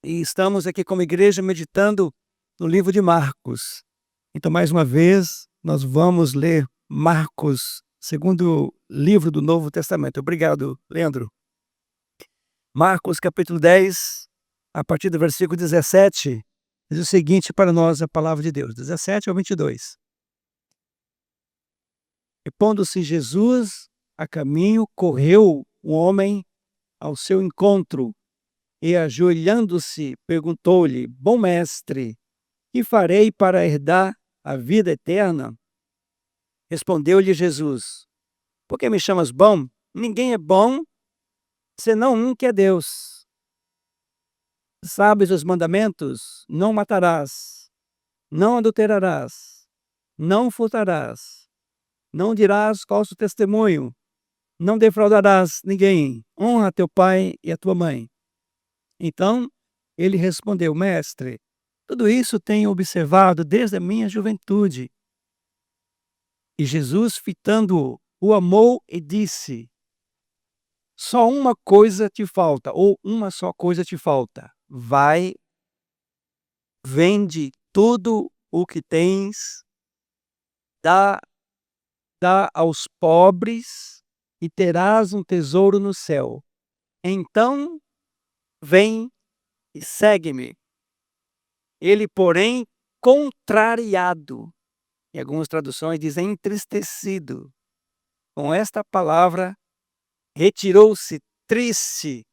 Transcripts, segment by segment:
e estamos aqui como igreja meditando no livro de Marcos. Então, mais uma vez, nós vamos ler Marcos, segundo livro do Novo Testamento. Obrigado, Leandro. Marcos, capítulo 10, a partir do versículo 17, diz o seguinte para nós a palavra de Deus, 17 ao 22. E pondo-se Jesus a caminho, correu um homem ao seu encontro, e ajoelhando-se, perguntou-lhe: Bom mestre, que farei para herdar a vida eterna? Respondeu-lhe Jesus: Por que me chamas bom? Ninguém é bom, senão um que é Deus. Sabes os mandamentos? Não matarás, não adulterarás, não furtarás, não dirás falso testemunho, não defraudarás ninguém, honra teu pai e a tua mãe. Então ele respondeu: Mestre, tudo isso tenho observado desde a minha juventude. E Jesus, fitando-o, o amou e disse: Só uma coisa te falta, ou uma só coisa te falta. Vai, vende tudo o que tens, dá aos pobres e terás um tesouro no céu. Então vem e segue-me. Ele, porém, contrariado, em algumas traduções dizem entristecido, com esta palavra, retirou-se triste,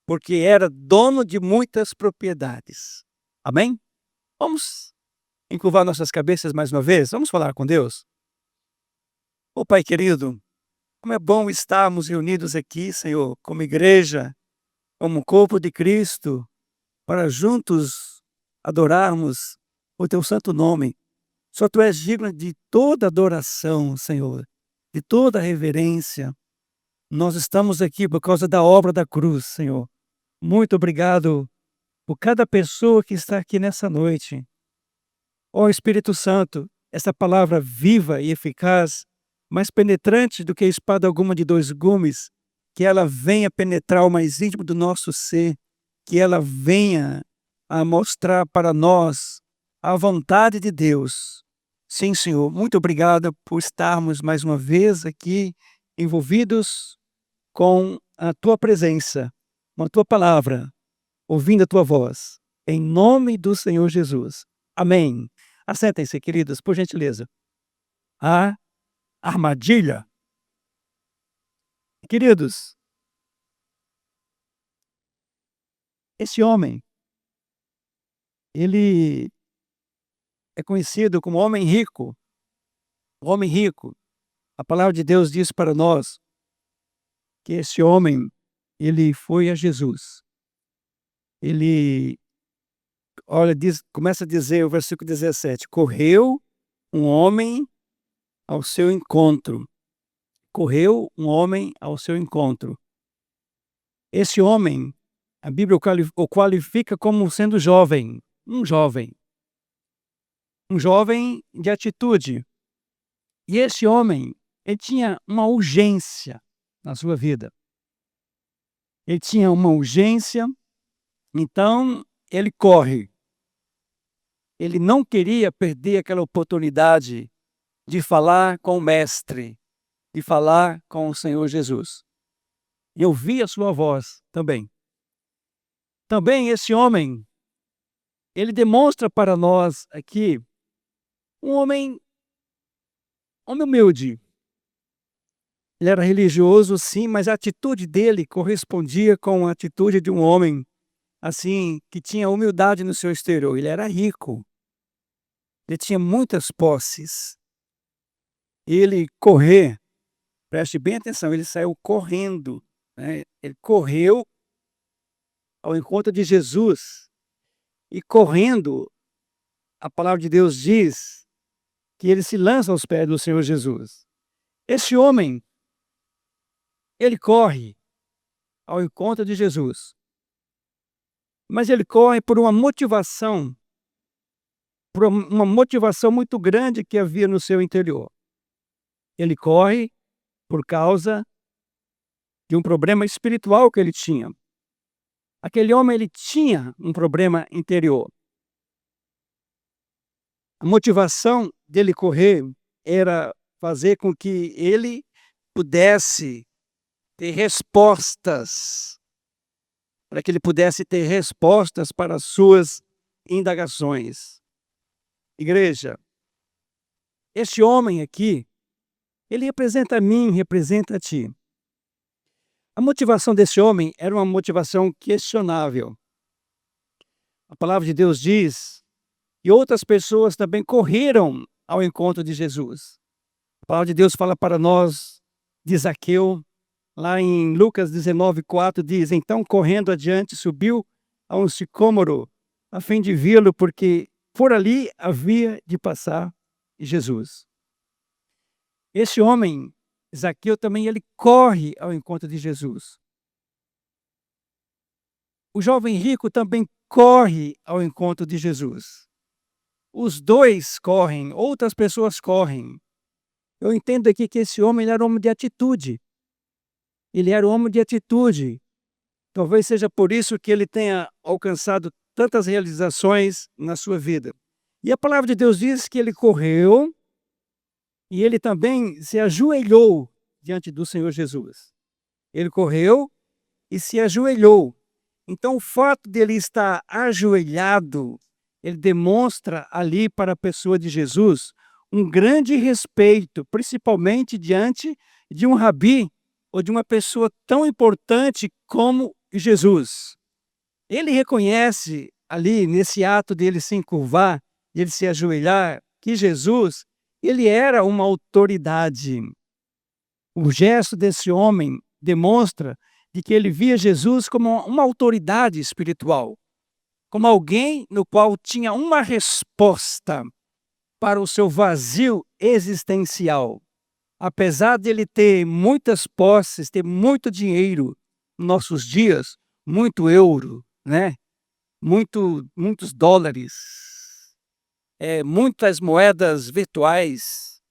porque era dono de muitas propriedades. Amém? Vamos encurvar nossas cabeças mais uma vez? Vamos falar com Deus? Ô Pai querido, como é bom estarmos reunidos aqui, Senhor, como igreja, como corpo de Cristo, para juntos adorarmos o Teu santo nome. Só Tu és digno de toda adoração, Senhor, de toda reverência. Nós estamos aqui por causa da obra da cruz, Senhor. Muito obrigado por cada pessoa que está aqui nessa noite. Ó Espírito Santo, essa palavra viva e eficaz, mais penetrante do que espada alguma de dois gumes, que ela venha penetrar o mais íntimo do nosso ser, que ela venha a mostrar para nós a vontade de Deus. Sim, Senhor, muito obrigado por estarmos mais uma vez aqui envolvidos com a Tua presença, com a Tua palavra, ouvindo a Tua voz. Em nome do Senhor Jesus. Amém. Assentem-se, queridos, por gentileza. A armadilha. Queridos, esse homem, ele é conhecido como homem rico. O homem rico. A palavra de Deus diz para nós que esse homem, ele foi a Jesus. Ele, olha, começa a dizer o versículo 17: Correu um homem ao seu encontro. Correu um homem ao seu encontro. Esse homem, a Bíblia o qualifica como sendo jovem. Um jovem de atitude. E esse homem, ele tinha uma urgência na sua vida. Ele tinha uma urgência, então ele corre. Ele não queria perder aquela oportunidade de falar com o Mestre, de falar com o Senhor Jesus. E ouvir a sua voz também. Também esse homem, ele demonstra para nós aqui um homem humilde. Ele era religioso, sim, mas a atitude dele correspondia com a atitude de um homem, assim, que tinha humildade no seu exterior. Ele era rico. Ele tinha muitas posses. Ele correr, preste bem atenção, ele saiu correndo, né? Ele correu ao encontro de Jesus. E correndo, a palavra de Deus diz que ele se lança aos pés do Senhor Jesus. Esse homem, ele corre ao encontro de Jesus. Mas ele corre por uma motivação muito grande que havia no seu interior. Ele corre por causa de um problema espiritual que ele tinha. Aquele homem ele tinha um problema interior. A motivação dele correr era fazer com que ele pudesse ter respostas, para que ele pudesse ter respostas para as suas indagações. Igreja, este homem aqui, ele representa a mim, representa a ti. A motivação desse homem era uma motivação questionável. A palavra de Deus diz que outras pessoas também correram ao encontro de Jesus. A palavra de Deus fala para nós de Zaqueu, lá em Lucas 19:4 diz: então correndo adiante subiu a um sicômoro a fim de vê-lo, porque por ali havia de passar Jesus. Esse homem, Zaqueu, também ele corre ao encontro de Jesus. O jovem rico também corre ao encontro de Jesus. Os dois correm, outras pessoas correm. Eu entendo aqui que esse homem ele era um homem de atitude. Ele era um homem de atitude. Talvez seja por isso que ele tenha alcançado tantas realizações na sua vida. E a palavra de Deus diz que ele correu e ele também se ajoelhou diante do Senhor Jesus. Ele correu e se ajoelhou. Então, o fato dele estar ajoelhado, ele demonstra ali para a pessoa de Jesus um grande respeito, principalmente diante de um rabi ou de uma pessoa tão importante como Jesus. Ele reconhece ali, nesse ato dele se encurvar, ele se ajoelhar, que Jesus, ele era uma autoridade. O gesto desse homem demonstra de que ele via Jesus como uma autoridade espiritual, como alguém no qual tinha uma resposta para o seu vazio existencial. Apesar de ele ter muitas posses, ter muito dinheiro nos nossos dias, muito euro, né? Muitos dólares, muitas moedas virtuais,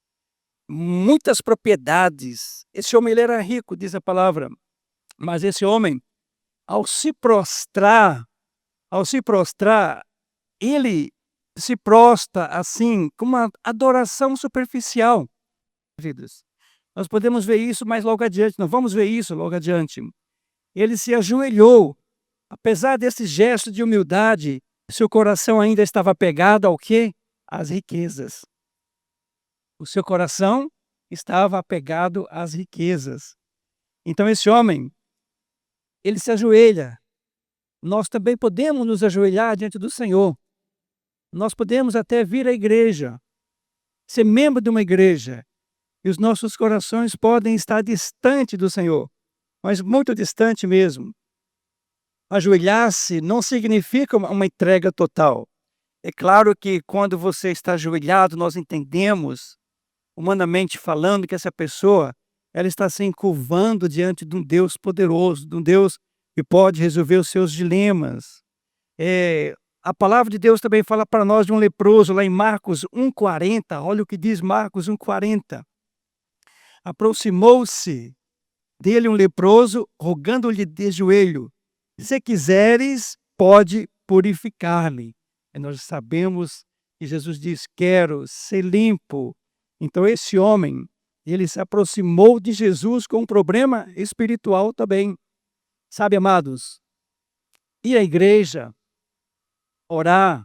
muitas propriedades. Esse homem ele era rico, diz a palavra, mas esse homem, ao se prostrar, ele se prostra assim, com uma adoração superficial. Nós podemos ver isso mais logo adiante, nós vamos ver isso logo adiante. Ele se ajoelhou, apesar desse gesto de humildade, seu coração ainda estava apegado ao quê? Às riquezas. O seu coração estava apegado às riquezas. Então esse homem, ele se ajoelha. Nós também podemos nos ajoelhar diante do Senhor. Nós podemos até vir à igreja, ser membro de uma igreja, e os nossos corações podem estar distante do Senhor, mas muito distante mesmo. Ajoelhar-se não significa uma entrega total. É claro que quando você está ajoelhado, nós entendemos, humanamente falando, que essa pessoa ela está se encurvando diante de um Deus poderoso, de um Deus que pode resolver os seus dilemas. A palavra de Deus também fala para nós de um leproso, lá em Marcos 1,40. Olha o que diz Marcos 1,40. Aproximou-se dele um leproso, rogando-lhe de joelho: se quiseres, pode purificar-me. E nós sabemos que Jesus diz: quero ser limpo. Então esse homem, ele se aproximou de Jesus com um problema espiritual também. Sabe, amados, ir à igreja, orar,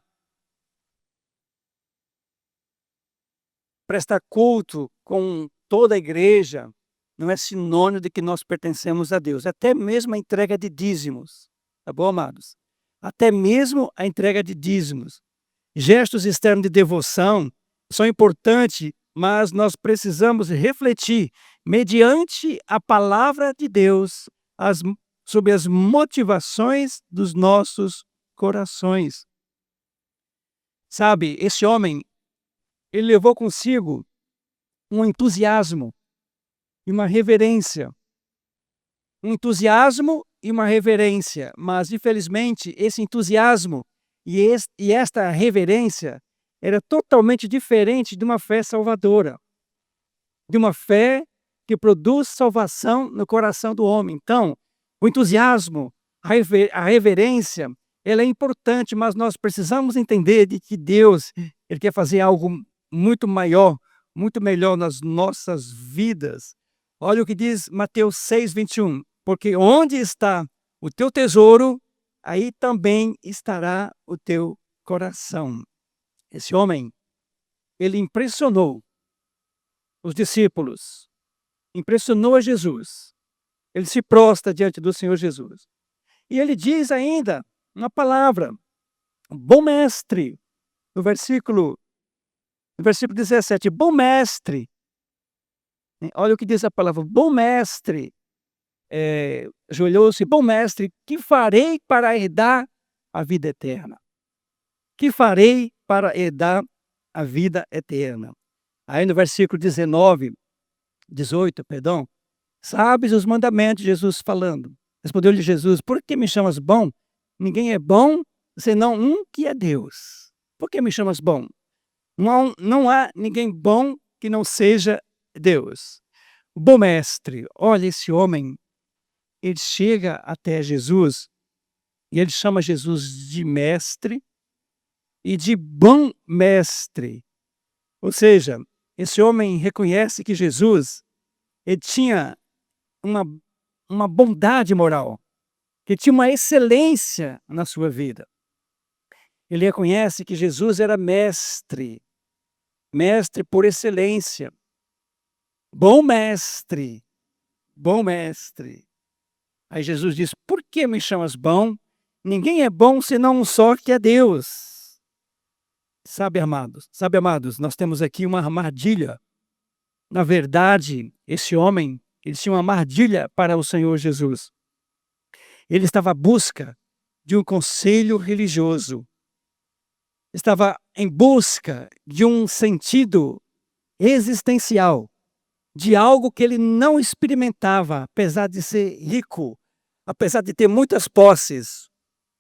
prestar culto com toda a igreja, não é sinônimo de que nós pertencemos a Deus. Até mesmo a entrega de dízimos. Tá bom, amados? Até mesmo a entrega de dízimos. Gestos externos de devoção são importantes, mas nós precisamos refletir, mediante a palavra de Deus, sobre as motivações dos nossos corações. Sabe, esse homem, ele levou consigo um entusiasmo e uma reverência. Um entusiasmo e uma reverência, mas infelizmente esse entusiasmo e esta reverência era totalmente diferente de uma fé salvadora, de uma fé que produz salvação no coração do homem. Então, o entusiasmo A reverência, ela é importante, mas nós precisamos entender de que Deus, ele quer fazer algo muito maior, muito melhor nas nossas vidas. Olha o que diz Mateus 6:21, porque onde está o teu tesouro, aí também estará o teu coração. Esse homem, ele impressionou os discípulos, impressionou a Jesus. Ele se prostra diante do Senhor Jesus. E ele diz ainda uma palavra, bom mestre, no versículo 17, bom mestre. Olha o que diz a palavra, bom mestre. Ajoelhou-se, bom mestre, que farei para herdar a vida eterna? Que farei para herdar a vida eterna? Aí no versículo 18, perdão, sabes os mandamentos, Jesus falando. Respondeu-lhe Jesus, por que me chamas bom? Ninguém é bom, senão um que é Deus. Por que me chamas bom? Não há ninguém bom que não seja Deus. O bom mestre, olha esse homem, ele chega até Jesus e ele chama Jesus de mestre e de bom mestre. Ou seja, esse homem reconhece que Jesus, ele tinha uma bondade moral, que tinha uma excelência na sua vida. Ele reconhece que Jesus era mestre, mestre por excelência, bom mestre, bom mestre. Aí Jesus diz, por que me chamas bom? Ninguém é bom senão um só, que é Deus. Sabe, amados, nós temos aqui uma armadilha. Na verdade, esse homem, ele tinha uma armadilha para o Senhor Jesus. Ele estava à busca de um conselho religioso. Estava em busca de um sentido existencial, de algo que ele não experimentava, apesar de ser rico, apesar de ter muitas posses,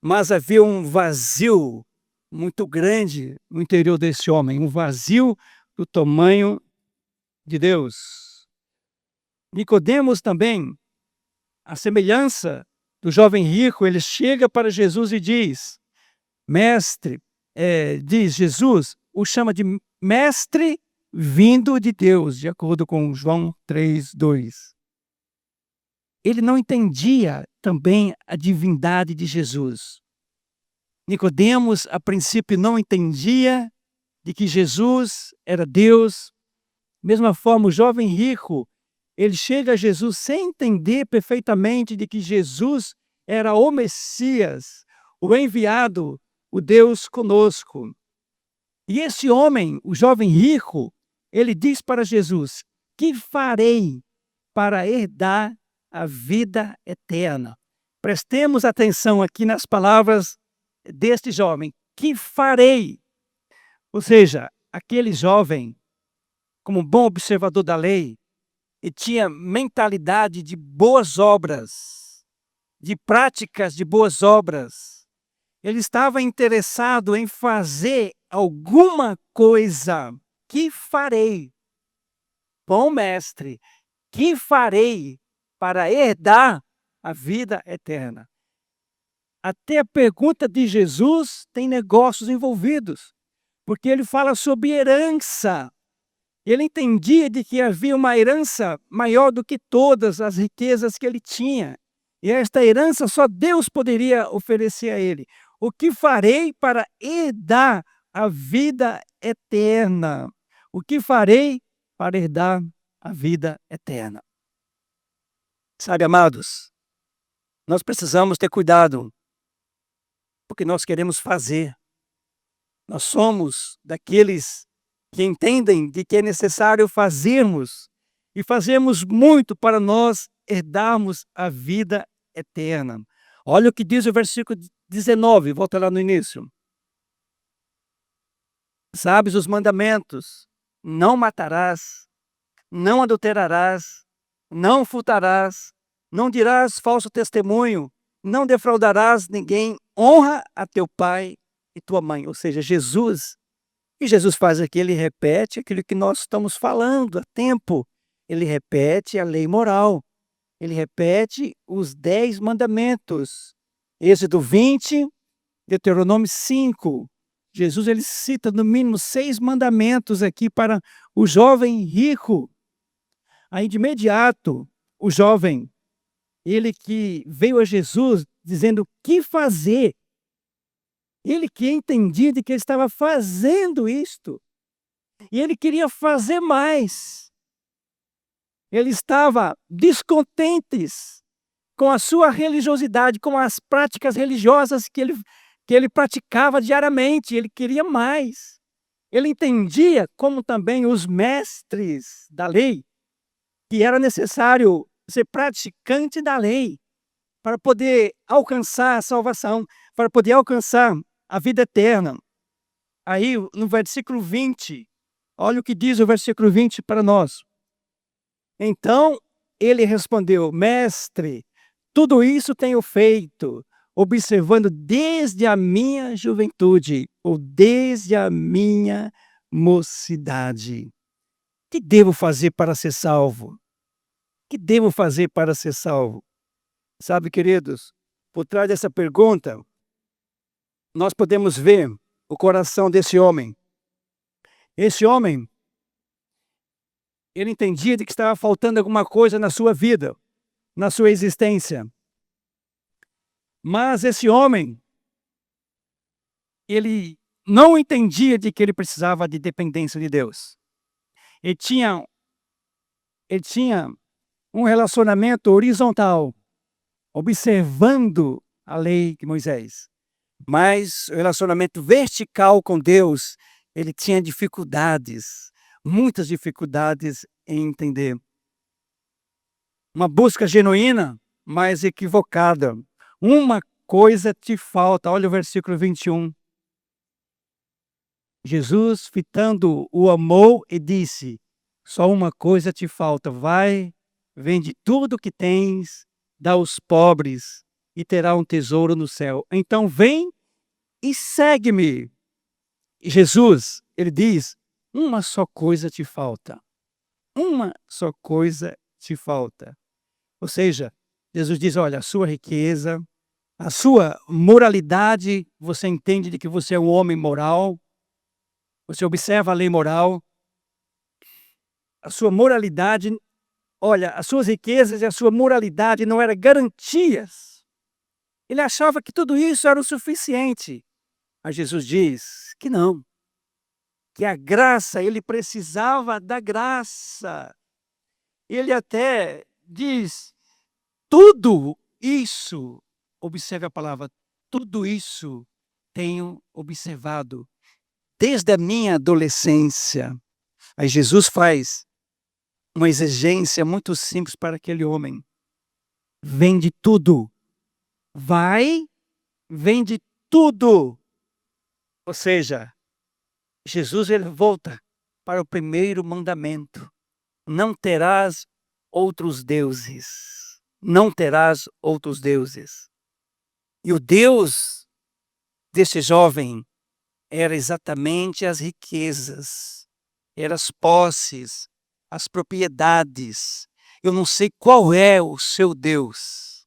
mas havia um vazio muito grande no interior desse homem, um vazio do tamanho de Deus. Nicodemos também, a semelhança do jovem rico, ele chega para Jesus e diz, mestre, diz Jesus, o chama de mestre vindo de Deus, de acordo com João 3:2. Ele não entendia também a divindade de Jesus. Nicodemos, a princípio, não entendia de que Jesus era Deus. Mesma forma, o jovem rico, ele chega a Jesus sem entender perfeitamente de que Jesus era o Messias, o enviado, o Deus conosco. E esse homem, o jovem rico, ele diz para Jesus, que farei para herdar a vida eterna? Prestemos atenção aqui nas palavras deste jovem, que farei? Ou seja, aquele jovem, como bom observador da lei, ele tinha mentalidade de boas obras, de práticas de boas obras. Ele estava interessado em fazer alguma coisa. Que farei? Bom mestre, que farei para herdar a vida eterna? Até a pergunta de Jesus tem negócios envolvidos, porque ele fala sobre herança. Ele entendia de que havia uma herança maior do que todas as riquezas que ele tinha. E esta herança só Deus poderia oferecer a ele. O que farei para herdar a vida eterna? O que farei para herdar a vida eterna? Sabe, amados, nós precisamos ter cuidado, porque nós queremos fazer. Nós somos daqueles que entendem de que é necessário fazermos, e fazermos muito para nós herdarmos a vida eterna. Olha o que diz o versículo 19, volta lá no início. Sabes os mandamentos, não matarás, não adulterarás, não furtarás, não dirás falso testemunho, não defraudarás ninguém, honra a teu pai e tua mãe. Ou seja, Jesus, e Jesus faz aqui, ele repete aquilo que nós estamos falando há tempo. Ele repete a lei moral, ele repete os 10 mandamentos. Êxodo 20, Deuteronômio 5. Jesus ele cita no mínimo 6 mandamentos aqui para o jovem rico. Aí de imediato, o jovem, ele que veio a Jesus dizendo o que fazer, ele que entendia de que ele estava fazendo isto, e ele queria fazer mais. Ele estava descontente com a sua religiosidade, com as práticas religiosas que ele praticava diariamente. Ele queria mais. Ele entendia, como também os mestres da lei, que era necessário ser praticante da lei para poder alcançar a salvação, para poder alcançar a vida eterna. Aí, no versículo 20, olha o que diz o versículo 20 para nós. Então, ele respondeu: Mestre, tudo isso tenho feito, observando desde a minha juventude, ou desde a minha mocidade. O que devo fazer para ser salvo? O que devo fazer para ser salvo? Sabe, queridos, por trás dessa pergunta, nós podemos ver o coração desse homem. Esse homem, ele entendia de que estava faltando alguma coisa na sua vida, na sua existência. Mas esse homem, ele não entendia de que ele precisava de dependência de Deus. Ele tinha um relacionamento horizontal, observando a lei de Moisés. Mas o relacionamento vertical com Deus, ele tinha dificuldades, muitas dificuldades em entender. Uma busca genuína, mas equivocada. Uma coisa te falta. Olha o versículo 21. Jesus, fitando, o amou e disse: só uma coisa te falta. Vai, vende tudo que tens, dá aos pobres e terá um tesouro no céu. Então vem e segue-me. Jesus, ele diz: uma só coisa te falta. Uma só coisa te falta. Ou seja, Jesus diz: olha, a sua riqueza, a sua moralidade, você entende de que você é um homem moral, você observa a lei moral, a sua moralidade, olha, as suas riquezas e a sua moralidade não eram garantias. Ele achava que tudo isso era o suficiente. Mas Jesus diz que não, que a graça, ele precisava da graça. Ele até diz: tudo isso, observe a palavra, tudo isso tenho observado desde a minha adolescência. Aí Jesus faz uma exigência muito simples para aquele homem: vende tudo, vai, vende tudo. Ou seja, Jesus ele volta para o primeiro mandamento: não terás outros deuses. Não terás outros deuses. E o Deus desse jovem era exatamente as riquezas, eram as posses, as propriedades. Eu não sei qual é o seu Deus.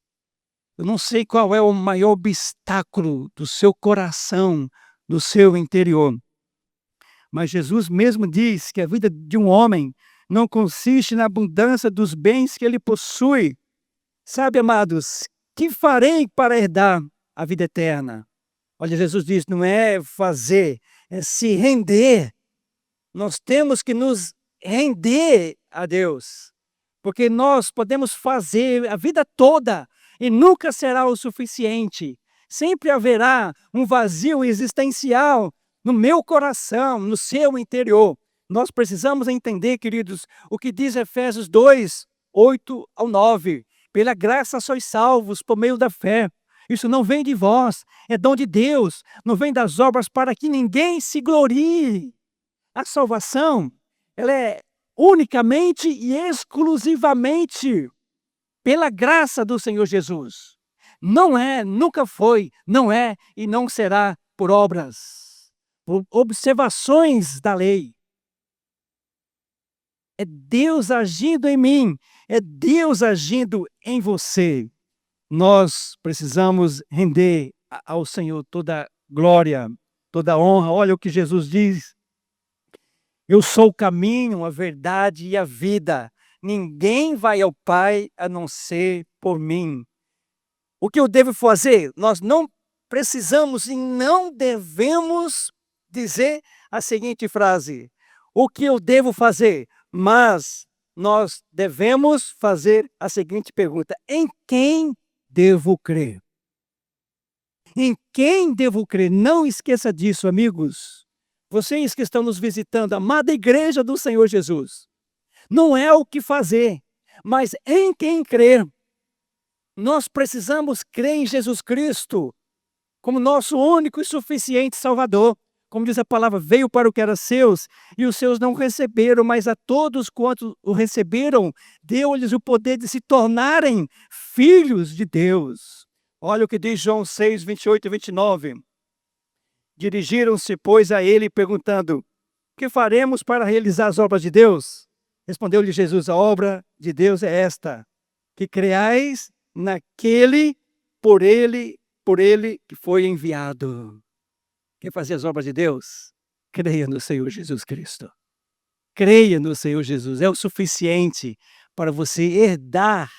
Eu não sei qual é o maior obstáculo do seu coração, do seu interior. Mas Jesus mesmo diz que a vida de um homem não consiste na abundância dos bens que ele possui. Sabe, amados, que farei para herdar a vida eterna? Olha, Jesus diz, não é fazer, é se render. Nós temos que nos render a Deus, porque nós podemos fazer a vida toda e nunca será o suficiente. Sempre haverá um vazio existencial no meu coração, no seu interior. Nós precisamos entender, queridos, o que diz Efésios 2, 8 ao 9. Pela graça sois salvos por meio da fé. Isso não vem de vós, é dom de Deus, não vem das obras para que ninguém se glorie. A salvação, ela é unicamente e exclusivamente pela graça do Senhor Jesus. Não é, nunca foi, não é e não será por obras, por observações da lei. É Deus agindo em mim, é Deus agindo em você. Nós precisamos render ao Senhor toda glória, toda honra. Olha o que Jesus diz: eu sou o caminho, a verdade e a vida. Ninguém vai ao Pai a não ser por mim. O que eu devo fazer? Nós não precisamos e não devemos dizer a seguinte frase: o que eu devo fazer? Mas nós devemos fazer a seguinte pergunta: em quem devo crer? Em quem devo crer? Não esqueça disso, amigos. Vocês que estão nos visitando, amada igreja do Senhor Jesus, não é o que fazer, mas em quem crer. Nós precisamos crer em Jesus Cristo como nosso único e suficiente Salvador. Como diz a palavra, veio para o que era seus, e os seus não receberam, mas a todos quantos o receberam, deu-lhes o poder de se tornarem filhos de Deus. Olha o que diz João 6, 28 e 29. Dirigiram-se, pois, a ele, perguntando: que faremos para realizar as obras de Deus? Respondeu-lhe Jesus: a obra de Deus é esta, que creais naquele, por ele que foi enviado. Quer fazer as obras de Deus? Creia no Senhor Jesus Cristo. Creia no Senhor Jesus. É o suficiente para você herdar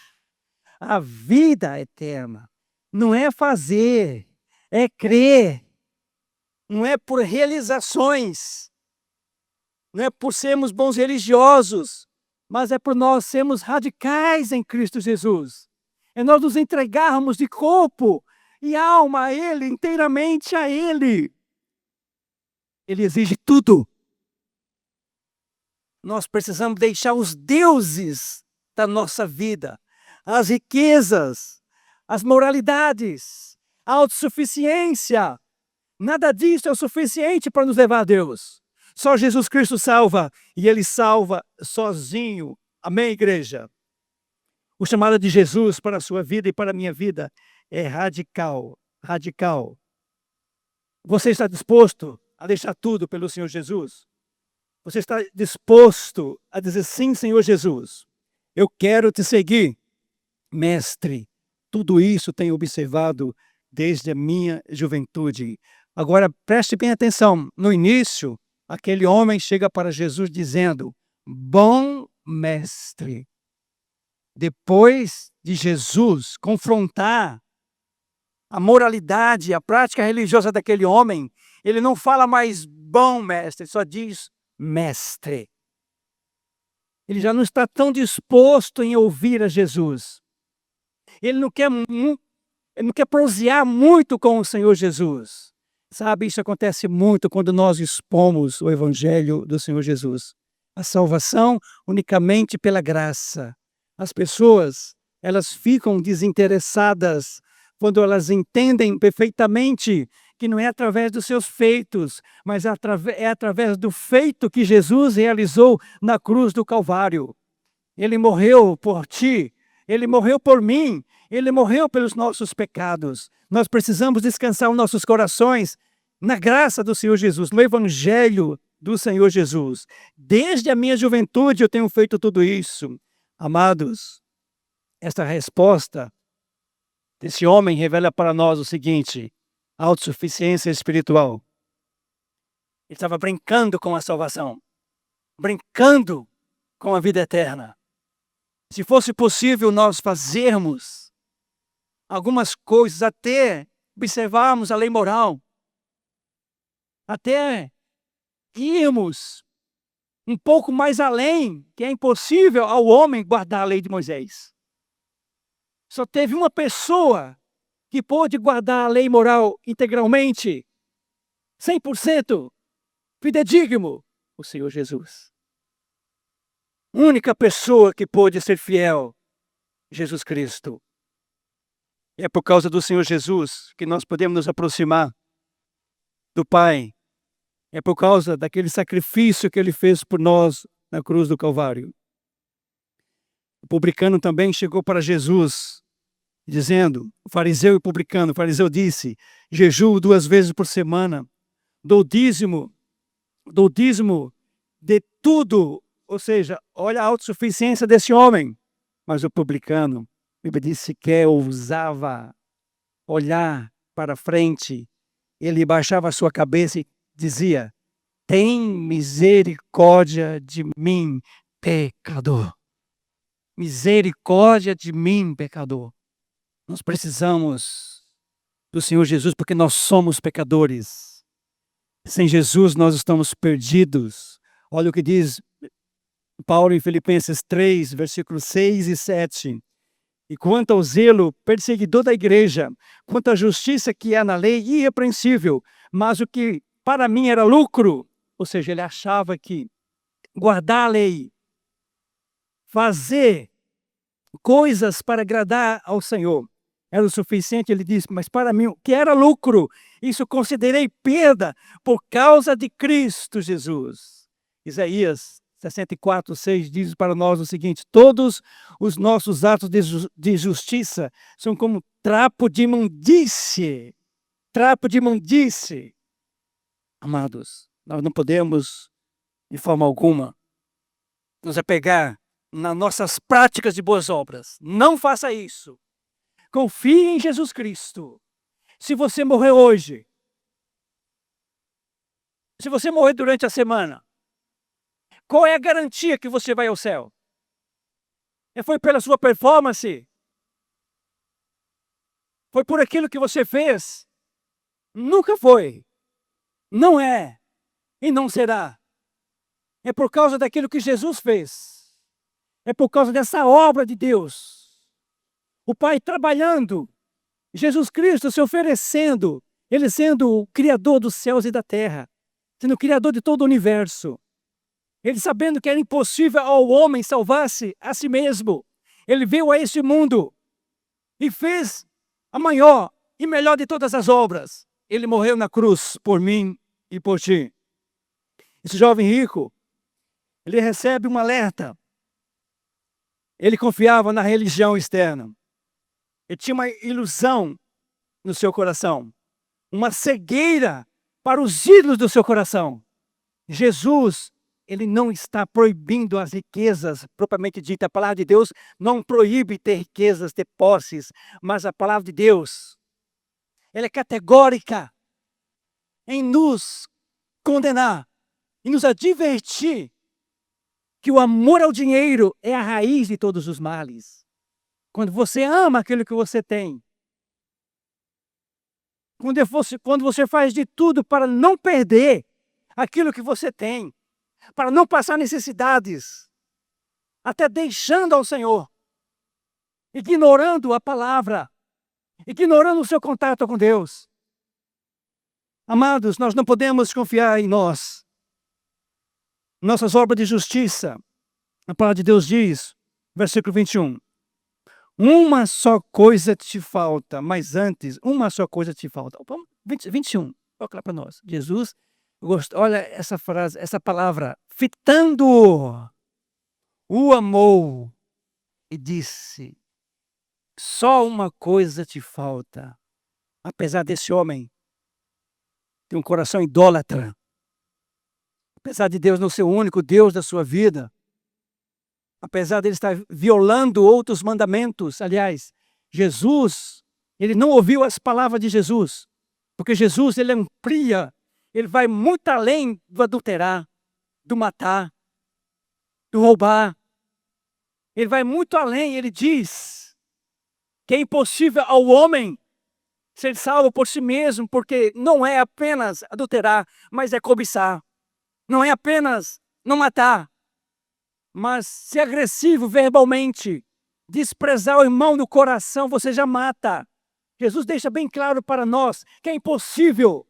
a vida eterna. Não é fazer, é crer. Não é por realizações. Não é por sermos bons religiosos, mas é por nós sermos radicais em Cristo Jesus. É nós nos entregarmos de corpo e alma a Ele, inteiramente a Ele. Ele exige tudo. Nós precisamos deixar os deuses da nossa vida, as riquezas, as moralidades, a autossuficiência. Nada disso é o suficiente para nos levar a Deus. Só Jesus Cristo salva, e Ele salva sozinho. Amém, igreja? O chamado de Jesus para a sua vida e para a minha vida é radical, radical. Você está disposto a deixar tudo pelo Senhor Jesus? Você está disposto a dizer: sim, Senhor Jesus, eu quero te seguir. Mestre, tudo isso tenho observado desde a minha juventude. Agora, preste bem atenção. No início, aquele homem chega para Jesus dizendo: bom mestre. Depois de Jesus confrontar a moralidade, a prática religiosa daquele homem, ele não fala mais bom mestre, só diz mestre. Ele já não está tão disposto em ouvir a Jesus. Ele não quer prosear muito com o Senhor Jesus. Sabe, isso acontece muito quando nós expomos o Evangelho do Senhor Jesus. A salvação unicamente pela graça. As pessoas, elas ficam desinteressadas quando elas entendem perfeitamente que não é através dos seus feitos, mas é através do feito que Jesus realizou na cruz do Calvário. Ele morreu por ti, Ele morreu por mim, Ele morreu pelos nossos pecados. Nós precisamos descansar os nossos corações na graça do Senhor Jesus, no Evangelho do Senhor Jesus. Desde a minha juventude eu tenho feito tudo isso. Amados, esta resposta desse homem revela para nós o seguinte: autossuficiência espiritual. Ele estava brincando com a salvação, brincando com a vida eterna. Se fosse possível nós fazermos algumas coisas, até observarmos a lei moral, até irmos um pouco mais além, que é impossível ao homem guardar a lei de Moisés. Só teve uma pessoa que pôde guardar a lei moral integralmente, 100%, fidedigno, o Senhor Jesus. Única pessoa que pôde ser fiel, Jesus Cristo. E é por causa do Senhor Jesus que nós podemos nos aproximar do Pai. É por causa daquele sacrifício que Ele fez por nós na cruz do Calvário. O publicano também chegou para Jesus, dizendo, o fariseu disse: jejuo 2 vezes por semana, dou dízimo de tudo. Ou seja, olha a autossuficiência desse homem. Mas o publicano Bíblia diz: sequer ousava olhar para frente, ele baixava a sua cabeça e dizia: tem misericórdia de mim, pecador. Misericórdia de mim, pecador. Nós precisamos do Senhor Jesus porque nós somos pecadores. Sem Jesus nós estamos perdidos. Olha o que diz Paulo em Filipenses 3, versículos 6 e 7. E quanto ao zelo perseguidor da igreja, quanto à justiça que há na lei, irrepreensível, mas o que para mim era lucro, ou seja, ele achava que guardar a lei, fazer coisas para agradar ao Senhor, era o suficiente. Ele disse: mas para mim o que era lucro, isso considerei perda por causa de Cristo Jesus. Isaías 64:6 diz para nós o seguinte: todos os nossos atos de justiça são como trapo de imundície. Trapo de imundície. Amados, nós não podemos, de forma alguma, nos apegar nas nossas práticas de boas obras. Não faça isso. Confie em Jesus Cristo. Se você morrer hoje, se você morrer durante a semana, qual é a garantia que você vai ao céu? Foi pela sua performance? Foi por aquilo que você fez? Nunca foi. Não é. E não será. É por causa daquilo que Jesus fez. É por causa dessa obra de Deus. O Pai trabalhando. Jesus Cristo se oferecendo. Ele sendo o Criador dos céus e da terra. Sendo o Criador de todo o universo. Ele sabendo que era impossível ao homem salvar-se a si mesmo. Ele veio a este mundo e fez a maior e melhor de todas as obras. Ele morreu na cruz por mim e por ti. Esse jovem rico, ele recebe um alerta. Ele confiava na religião externa. Ele tinha uma ilusão no seu coração. Uma cegueira para os ídolos do seu coração. Jesus, ele não está proibindo as riquezas, propriamente dita. A palavra de Deus não proíbe ter riquezas, ter posses, mas a palavra de Deus, ela é categórica em nos condenar e nos advertir que o amor ao dinheiro é a raiz de todos os males. Quando você ama aquilo que você tem, quando você faz de tudo para não perder aquilo que você tem, para não passar necessidades, até deixando ao Senhor, ignorando a palavra, ignorando o seu contato com Deus. Amados, nós não podemos confiar em nós. Nossas obras de justiça. A palavra de Deus diz, versículo 21. Uma só coisa te falta, mas antes, uma só coisa te falta. 21, olha lá para nós. Jesus, olha essa frase, essa palavra, fitando-o, o amou e disse: só uma coisa te falta. Apesar desse homem ter um coração idólatra, apesar de Deus não ser o único Deus da sua vida, apesar de ele estar violando outros mandamentos, aliás, Jesus, ele não ouviu as palavras de Jesus, porque Jesus, ele amplia, ele vai muito além do adulterar, do matar, do roubar. Ele vai muito além, ele diz que é impossível ao homem ser salvo por si mesmo, porque não é apenas adulterar, mas é cobiçar. Não é apenas não matar, mas ser agressivo verbalmente, desprezar o irmão no coração, você já mata. Jesus deixa bem claro para nós que é impossível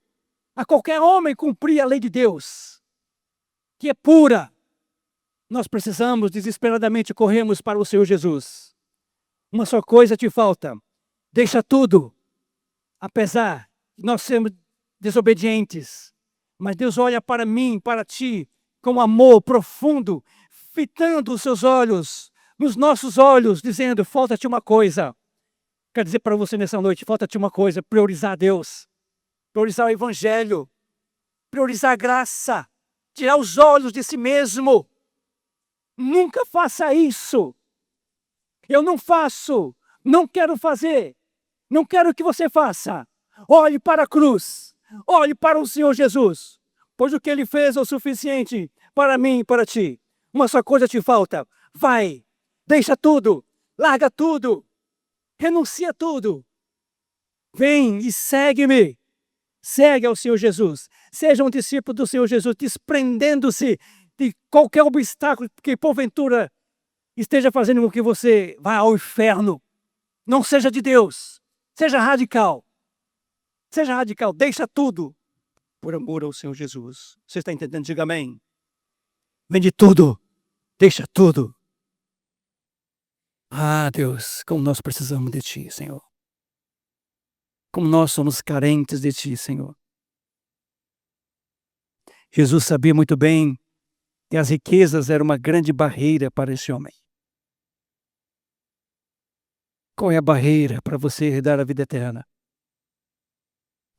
a qualquer homem cumprir a lei de Deus, que é pura. Nós precisamos desesperadamente corrermos para o Senhor Jesus. Uma só coisa te falta. Deixa tudo. Apesar de nós sermos desobedientes, mas Deus olha para mim, para ti, com amor profundo, fitando os seus olhos nos nossos olhos, dizendo: falta-te uma coisa. Quero dizer para você nessa noite, falta-te uma coisa: priorizar a Deus, priorizar o Evangelho, priorizar a graça, tirar os olhos de si mesmo. Nunca faça isso. Eu não faço Não quero fazer. Não quero que você faça. Olhe para a cruz. Olhe para o Senhor Jesus. Pois o que Ele fez é o suficiente para mim e para ti. Uma só coisa te falta. Vai. Deixa tudo. Larga tudo. Renuncia tudo. Vem e segue-me. Segue ao Senhor Jesus. Seja um discípulo do Senhor Jesus, desprendendo-se de qualquer obstáculo que porventura esteja fazendo com que você vá ao inferno. Não seja de Deus. Seja radical. Seja radical. Deixa tudo por amor ao Senhor Jesus. Você está entendendo? Diga amém. Vende tudo. Deixa tudo. Ah, Deus, como nós precisamos de Ti, Senhor. Como nós somos carentes de Ti, Senhor. Jesus sabia muito bem que as riquezas eram uma grande barreira para esse homem. Qual é a barreira para você herdar a vida eterna?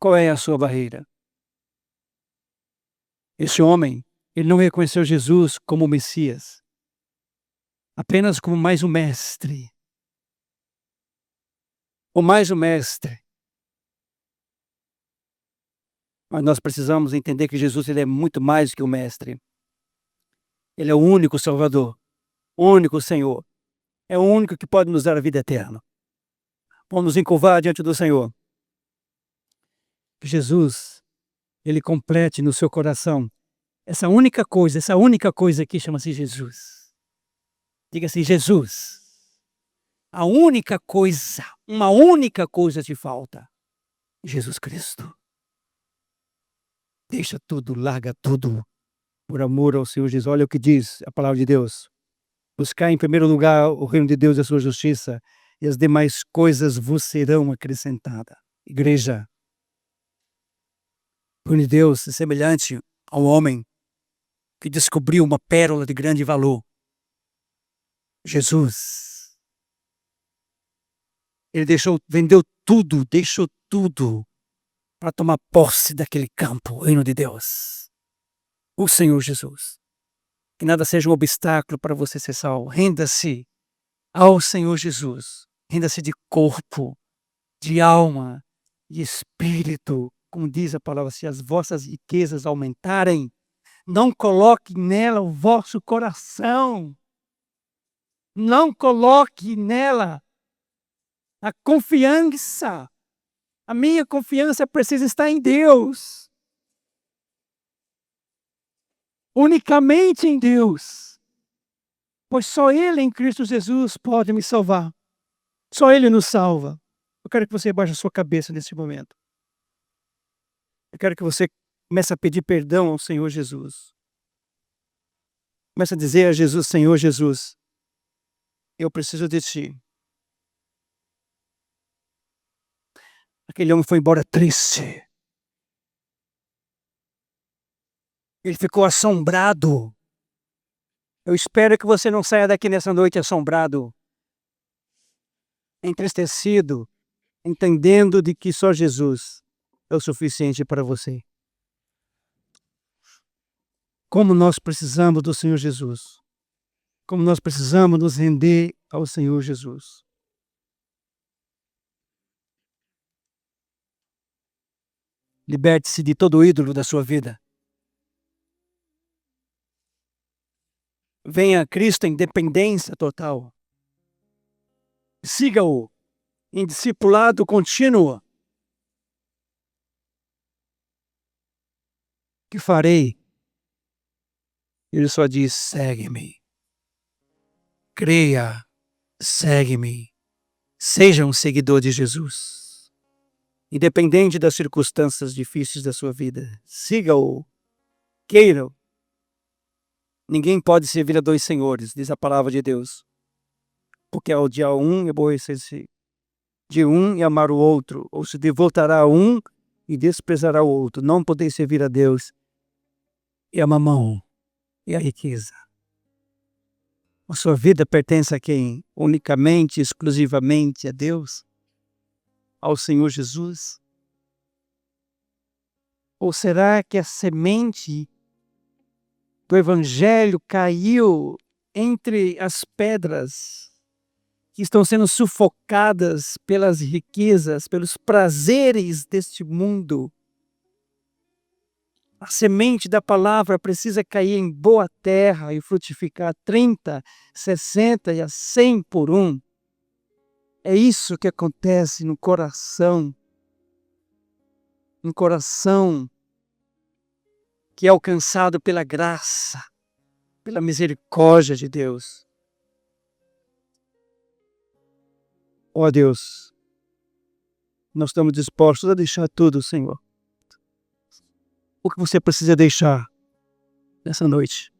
Qual é a sua barreira? Esse homem, ele não reconheceu Jesus como o Messias, apenas como mais um mestre. Ou mais um mestre. Mas nós precisamos entender que Jesus ele é muito mais que o mestre. Ele é o único Salvador, o único Senhor. É o único que pode nos dar a vida eterna. Vamos nos encurvar diante do Senhor. Que Jesus, Ele complete no seu coração essa única coisa que chama-se Jesus. Diga assim, Jesus. A única coisa, uma única coisa te falta. Jesus Cristo. Deixa tudo, larga tudo, por amor ao Senhor Jesus. Olha o que diz a palavra de Deus. Buscar em primeiro lugar o reino de Deus e a sua justiça, e as demais coisas vos serão acrescentadas. Igreja, o reino de Deus é semelhante ao homem que descobriu uma pérola de grande valor. Jesus. Ele vendeu tudo, deixou tudo para tomar posse daquele campo, o reino de Deus. O Senhor Jesus. Que nada seja um obstáculo para você ser salvo. Renda-se ao Senhor Jesus. Renda-se de corpo, de alma, de espírito. Como diz a palavra, se as vossas riquezas aumentarem, não coloque nela o vosso coração. Não coloque nela a confiança. A minha confiança precisa estar em Deus. Unicamente em Deus. Pois só Ele em Cristo Jesus pode me salvar. Só Ele nos salva. Eu quero que você baixe a sua cabeça nesse momento. Eu quero que você comece a pedir perdão ao Senhor Jesus. Comece a dizer a Jesus, Senhor Jesus, eu preciso de Ti. Aquele homem foi embora triste. Ele ficou assombrado. Eu espero que você não saia daqui nessa noite assombrado, entristecido, entendendo de que só Jesus é o suficiente para você. Como nós precisamos do Senhor Jesus. Como nós precisamos nos render ao Senhor Jesus. Liberte-se de todo o ídolo da sua vida. Venha a Cristo em dependência total. Siga-o em discipulado contínuo. Que farei? Ele só diz, segue-me. Creia, segue-me. Seja um seguidor de Jesus. Independente das circunstâncias difíceis da sua vida. Siga-o. Queira-o. Ninguém pode servir a dois senhores, diz a palavra de Deus. Porque ao dia um aborrecer-se de um e amar o outro, ou se devotará a um e desprezará o outro. Não podeis servir a Deus e a mamão e a riqueza. A sua vida pertence a quem? Unicamente, exclusivamente a Deus? Ao Senhor Jesus? Ou será que a semente do Evangelho caiu entre as pedras que estão sendo sufocadas pelas riquezas, pelos prazeres deste mundo. A semente da palavra precisa cair em boa terra e frutificar 30, 60 e a 100 por um. É isso que acontece no coração. Um coração que é alcançado pela graça, pela misericórdia de Deus. Ó Deus, nós estamos dispostos a deixar tudo, Senhor. O que você precisa deixar nessa noite?